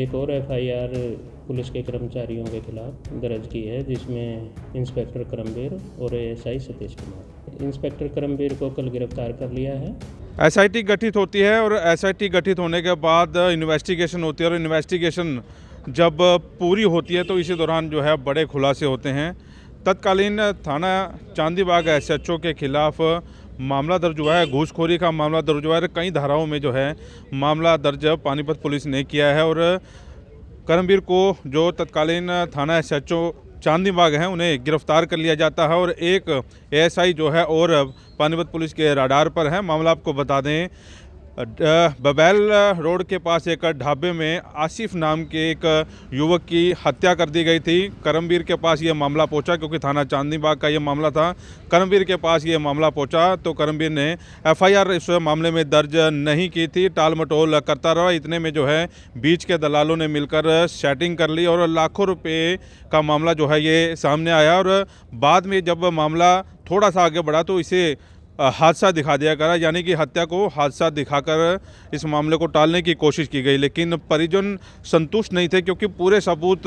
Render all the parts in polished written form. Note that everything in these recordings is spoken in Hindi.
एक और एफआईआर पुलिस के कर्मचारियों के खिलाफ दर्ज की है, जिसमें इंस्पेक्टर करमबीर और एएसआई सतीश कुमार। इंस्पेक्टर करमबीर को कल गिरफ्तार कर लिया है। एसआईटी गठित होती है और एसआईटी गठित होने के बाद इन्वेस्टिगेशन होती है और इन्वेस्टिगेशन जब पूरी होती है तो इसी दौरान जो है बड़े खुलासे होते हैं। तत्कालीन थाना चांदीबाग एसएचओ के खिलाफ मामला दर्ज हुआ है, घूसखोरी का मामला दर्ज हुआ है। कई धाराओं में जो है मामला दर्ज पानीपत पुलिस ने किया है और करमबीर को जो तत्कालीन थाना एसएचओ चांदीबाग हैं उन्हें गिरफ्तार कर लिया जाता है और एक एएसआई जो है और पानीपत पुलिस के राडार पर है। मामला आपको बता दें, बबैल रोड के पास एक ढाबे में आसिफ नाम के एक युवक की हत्या कर दी गई थी। करमबीर के पास ये मामला पहुंचा क्योंकि थाना चांदीबाग का ये मामला था। करमबीर के पास ये मामला पहुंचा तो करमबीर ने एफआईआर इस मामले में दर्ज नहीं की थी, टाल मटोल करता रहा। इतने में जो है बीच के दलालों ने मिलकर सेटिंग कर ली और लाखों रुपए का मामला जो है ये सामने आया और बाद में जब मामला थोड़ा सा आगे बढ़ा तो इसे हादसा दिखा दिया गया, यानी कि हत्या को हादसा दिखाकर इस मामले को टालने की कोशिश की गई। लेकिन परिजन संतुष्ट नहीं थे क्योंकि पूरे सबूत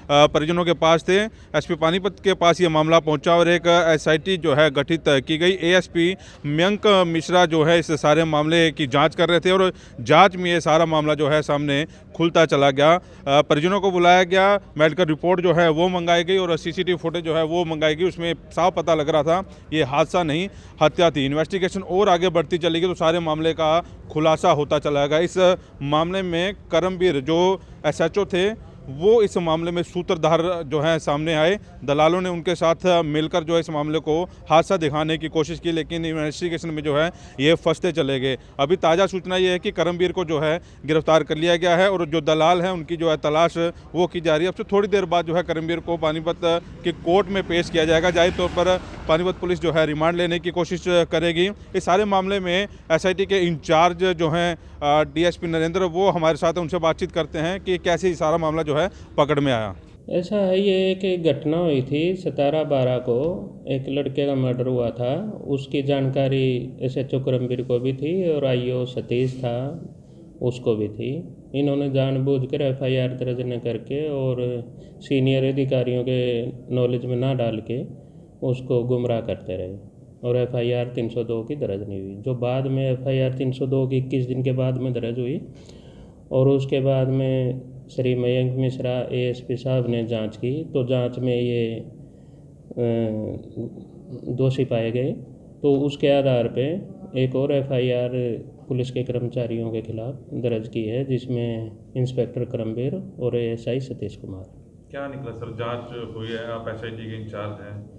परिजनों के पास थे। एसपी पानीपत के पास ये मामला पहुंचा और एक एसआईटी जो है गठित की गई। एएसपी मयंक मिश्रा जो है इस सारे मामले की जांच कर रहे थे और जांच में ये सारा मामला जो है सामने खुलता चला गया। परिजनों को बुलाया गया, मेडिकल रिपोर्ट जो है वो मंगाई गई और सीसीटीवी फुटेज जो है वो मंगाई गई। उसमें साफ पता लग रहा था ये हादसा नहीं हत्या थी। इन्वेस्टिगेशन और आगे बढ़ती चलेगी तो सारे मामले का खुलासा होता चला गया। इस मामले में करमबीर जो एसएचओ थे वो इस मामले में सूत्रधार जो है सामने आए। दलालों ने उनके साथ मिलकर जो है इस मामले को हादसा दिखाने की कोशिश की, लेकिन इन्वेस्टिगेशन में जो है ये फंसते चले गए। अभी ताज़ा सूचना ये है कि करमबीर को जो है गिरफ्तार कर लिया गया है और जो दलाल हैं उनकी जो है तलाश वो की जा रही है। अब से थोड़ी देर बाद जो है करमबीर को पानीपत की कोर्ट में पेश किया जाएगा। जाहिर तौर पर पानीपत पुलिस जो है रिमांड लेने की कोशिश करेगी। इस सारे मामले में एसआईटी के इंचार्ज जो हैं डीएसपी नरेंद्र, वो हमारे साथ उनसे बातचीत करते हैं कि कैसे ये सारा मामला जो है पकड़ में आया। ऐसा है, ये एक घटना हुई थी 17/12 को, एक लड़के का मर्डर हुआ था। उसकी जानकारी एसएचओ करमबीर को भी थी और आईओ सतीश था उसको भी थी। इन्होंने जानबूझकर एफआईआर दर्ज न करके और सीनियर अधिकारियों के नॉलेज में ना डाल के उसको गुमराह करते रहे और एफआईआर 302 की दर्ज नहीं हुई। जो बाद में एफआईआर 302 की 21 दिन के बाद में दर्ज हुई और उसके बाद में श्री मयंक मिश्रा एएसपी साहब ने जांच की तो जांच में ये दोषी पाए गए। तो उसके आधार पे एक और एफआईआर पुलिस के कर्मचारियों के खिलाफ दर्ज की है, जिसमें इंस्पेक्टर करमबीर और एएसआई सतीश कुमार। क्या निकला सर? जांच हुई है, आप एसआईटी के इंचार्ज हैं।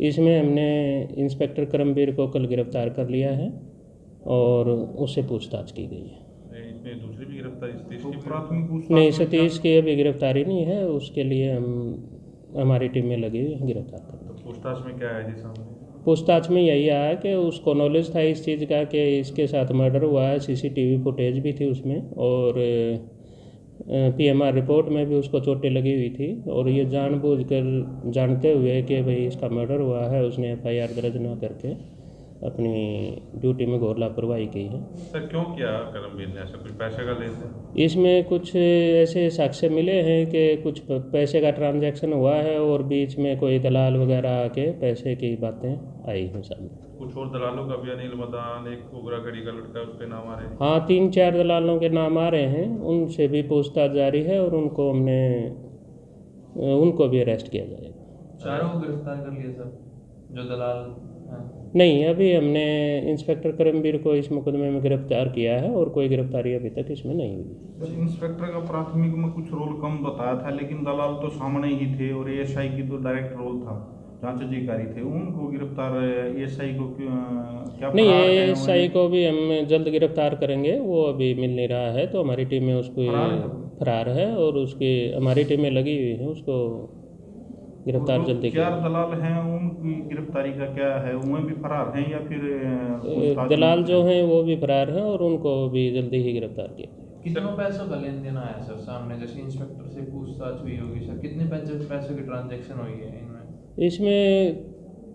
इसमें हमने इंस्पेक्टर करमबीर को कल गिरफ्तार कर लिया है और उससे पूछताछ की गई है। इसमें दूसरी भी गिरफ्तारी सतीश की प्राथमिक पूछताछ नहीं, सतीश की अभी गिरफ्तारी नहीं है, उसके लिए हमारी टीम में लगी हुई है गिरफ्तार करने। तो पूछताछ में क्या है जी सामने? पूछताछ में यही आया कि उसको नॉलेज था इस चीज़ का कि इसके साथ मर्डर हुआ है। सीसीटीवी फुटेज भी थी उसमें और पीएमआर रिपोर्ट में भी उसको चोटें लगी हुई थी और ये जानबूझकर जानते हुए कि भाई इसका मर्डर हुआ है उसने एफआईआर दर्ज न करके अपनी ड्यूटी में घोर लापरवाही की है। सर क्यों किया करमबीर ने ऐसा? कुछ पैसे का लेन देन? इसमें कुछ ऐसे साक्ष्य मिले हैं कि कुछ पैसे का ट्रांजैक्शन हुआ है और बीच में कोई दलाल वगैरह आके पैसे की बातें आई हैं सामने। कुछ और दलालों का भी, अनिल मदान, एक उग्रागढ़ी का लड़का, उसके नाम आ रहे हैं। हाँ, 3-4 दलालों के नाम आ रहे हैं, उनसे भी पूछताछ जारी है और उनको भी अरेस्ट किया जाएगा। चारों को गिरफ्तार कर लिया सर, जो दलाल हैं? नहीं, अभी हमने इंस्पेक्टर करमबीर को इस मुकदमे में गिरफ्तार किया है और कोई गिरफ्तारी अभी तक इसमें नहीं हुई। इंस्पेक्टर का प्राथमिक में कुछ रोल कम बताया था, लेकिन दलाल तो सामने ही थे और एएसआई की तो डायरेक्ट रोल था, जांच अधिकारी थे, उनको गिरफ्तार एएसआई को क्या? नहीं, एएसआई को भी हम जल्द गिरफ्तार करेंगे, वो अभी मिल नहीं रहा है तो हमारी टीम में उसको फरार है और उसकी हमारी टीम में लगी हुई है, उसको गिरफ्तार जल्दी किया। 4 दलाल हैं, उनकी गिरफ्तारी का क्या है? उन्हें भी फरार हैं या फिर दलाल जो हैं वो भी फरार हैं और उनको भी जल्दी ही गिरफ्तार किया। कितनों पैसों का लेन देन आया सर सामने? जैसे इंस्पेक्टर से पूछताछ हुई होगी सर, कितने पैसे की ट्रांजैक्शन हुई है इनमें? इसमें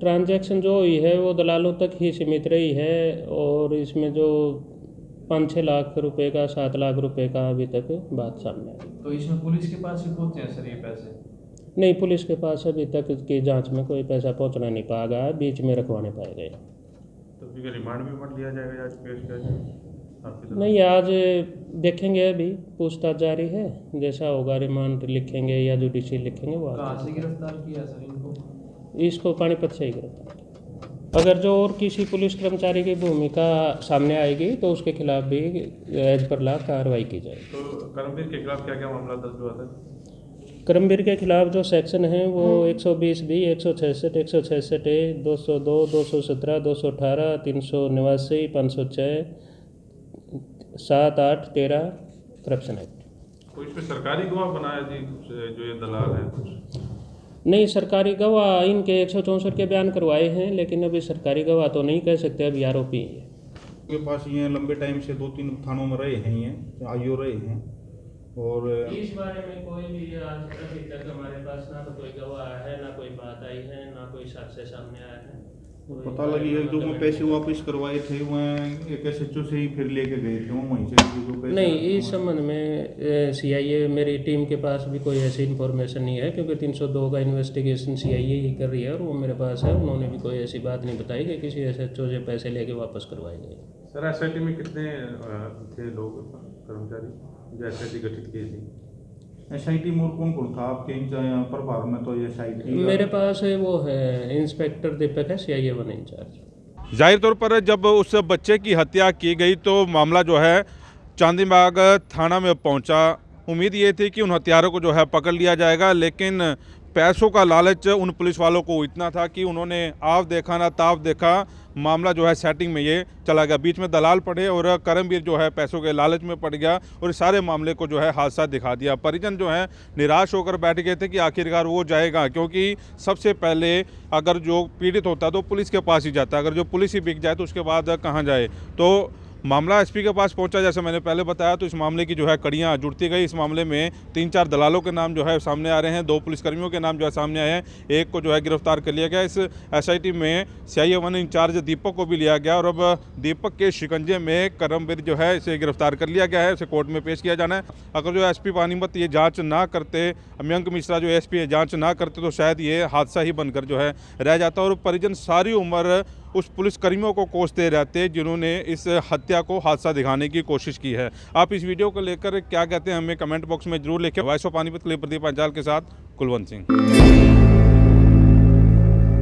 ट्रांजैक्शन जो हुई है वो दलालों तक ही सीमित रही है और इसमें जो 5-6 लाख रुपए का, 7 लाख रुपए का अभी तक बात सामने आई। तो इसमें पुलिस के पास ही पहुंचे हैं सर ये पैसे? नहीं, पुलिस के पास अभी तक की जांच में कोई पैसा पहुंचना नहीं पाया गया, बीच में रखवाने पाए गए। तो फिर रिमांड भी मत लिया जाएगा, आज पेश किया जाएगा? नहीं, आज देखेंगे, अभी पूछताछ जारी है, जैसा होगा रिमांड लिखेंगे या जुडिशियल लिखेंगे वो। कहाँ से गिरफ्तार किया सर इनको? इसको पानीपत से ही गिरफ्तार किया। अगर जो और किसी पुलिस कर्मचारी की भूमिका सामने आएगी तो उसके खिलाफ भी एज पर लॉ कार्रवाई की जाएगी। तो करमवीर के खिलाफ क्या क्या मामला दर्ज हुआ था? करमवीर के खिलाफ जो सेक्शन हैं वो 120B, 166, 166A, 202, 217, 218, 389, 506, 7, 8, 13 करप्शन एक्ट। कोई इसमें सरकारी गवाह बनाया जी जो ये दलाल है कुछ? नहीं, सरकारी गवाह इनके 164 के बयान करवाए हैं, लेकिन अभी सरकारी गवाह तो नहीं कह सकते, अभी आरोपी है। के पास ये लंबे टाइम से 2-3 थानों में रहे हैं, ये आईओ रहे हैं, और इस बारे में कोई भी आज अभी तक हमारे पास ना तो कोई गवाह है, ना कोई बात आई है, ना कोई साक्ष्य सामने आया है। पता लगी है जो मैं पैसे वापस करवाए थे वह एक एसएचओ से ही फिर लेके गए थे, वो वहीं से जो पैसे। नहीं, इस संबंध में सीआईए मेरी टीम के पास भी कोई ऐसी इन्फॉर्मेशन नहीं है, क्योंकि 302 का इन्वेस्टिगेशन सीआईए ही कर रही है और वो मेरे पास है। उन्होंने भी कोई ऐसी बात नहीं बताई कि किसी एसएचओ से पैसे लेके वापस करवाए गए। सर एसआईटी में कितने थे लोग कर्मचारी जो एसआईटी गठित की थी? एसआईटी में कौन कौन था आपके प्रभार में? तो ये एसआईटी मेरे पास वो है इंस्पेक्टर दीपक है, सीआईए 1 इंचार्ज। जाहिर तौर पर जब उस बच्चे की हत्या की गई तो मामला जो है चांदीबाग थाना में पहुंचा। उम्मीद ये थी कि उन हत्यारों को जो है पकड़ लिया जाएगा, लेकिन पैसों का लालच उन पुलिस वालों को इतना था कि उन्होंने आव देखा ना ताव देखा, मामला जो है सेटिंग में ये चला गया। बीच में दलाल पड़े और करमवीर जो है पैसों के लालच में पड़ गया और सारे मामले को जो है हादसा दिखा दिया। परिजन जो है निराश होकर बैठ गए थे कि आखिरकार वो जाएगा, क्योंकि सबसे पहले अगर जो पीड़ित होता तो पुलिस के पास ही जाता, अगर जो पुलिस ही बिक जाए तो उसके बाद कहाँ जाए। तो मामला एसपी के पास पहुंचा, जैसे मैंने पहले बताया, तो इस मामले की जो है कड़ियां जुड़ती गई। इस मामले में 3-4 दलालों के नाम जो है सामने आ रहे हैं, 2 पुलिसकर्मियों के नाम जो है सामने आए हैं, एक को जो है गिरफ्तार कर लिया गया। इस एसआईटी में सीआईए 1 इंचार्ज दीपक को भी लिया गया और अब दीपक के शिकंजे में करमवीर जो है इसे गिरफ्तार कर लिया गया है, इसे कोर्ट में पेश किया जाना है। अगर जो एसपी पानीपत ये जाँच ना करते, मयंक मिश्रा जो एसपी है जाँच ना करते, तो शायद ये हादसा ही बनकर जो है रह जाता और परिजन सारी उम्र उस पुलिसकर्मियों को कोसते रहते जिन्होंने इस हत्या को हादसा दिखाने की कोशिश की है। आप इस वीडियो को लेकर क्या कहते हैं हमें कमेंट बॉक्स में जरूर लिखें। वॉइस ऑफ पानीपत के लिए प्रदीप अंजाल के साथ कुलवंत सिंह।